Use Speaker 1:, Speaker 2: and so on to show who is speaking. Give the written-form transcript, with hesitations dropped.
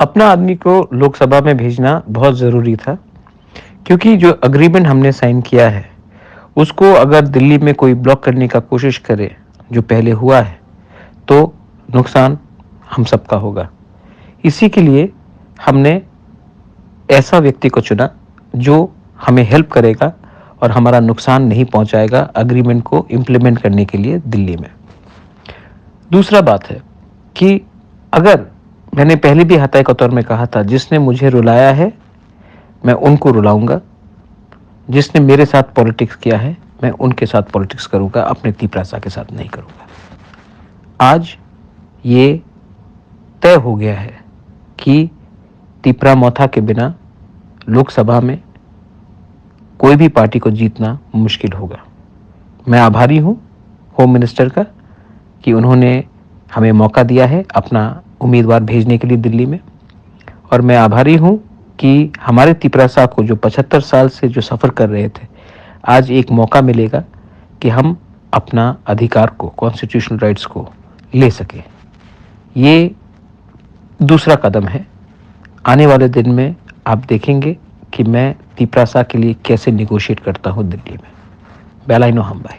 Speaker 1: अपना आदमी को लोकसभा में भेजना बहुत ज़रूरी था, क्योंकि जो एग्रीमेंट हमने साइन किया है, उसको अगर दिल्ली में कोई ब्लॉक करने का कोशिश करे, जो पहले हुआ है, तो नुकसान हम सबका होगा। इसी के लिए हमने ऐसा व्यक्ति को चुना जो हमें हेल्प करेगा और हमारा नुकसान नहीं पहुंचाएगा एग्रीमेंट को इम्प्लीमेंट करने के लिए दिल्ली में। दूसरा बात है कि अगर मैंने पहले भी हत्या के तौर में कहा था, जिसने मुझे रुलाया है मैं उनको रुलाऊंगा, जिसने मेरे साथ पॉलिटिक्स किया है मैं उनके साथ पॉलिटिक्स करूंगा, अपने तीपरासा के साथ नहीं करूंगा। आज ये तय हो गया है कि तीपरा मोथा के बिना लोकसभा में कोई भी पार्टी को जीतना मुश्किल होगा। मैं आभारी हूं होम मिनिस्टर का कि उन्होंने हमें मौका दिया है अपना उम्मीदवार भेजने के लिए दिल्ली में, और मैं आभारी हूं कि हमारे तीपरासा को जो 75 साल से जो सफ़र कर रहे थे, आज एक मौका मिलेगा कि हम अपना अधिकार को, कॉन्स्टिट्यूशनल राइट्स को ले सकें। ये दूसरा कदम है। आने वाले दिन में आप देखेंगे कि मैं तीपरासा के लिए कैसे निगोशिएट करता हूं दिल्ली में। बेलाइनो हम भाई।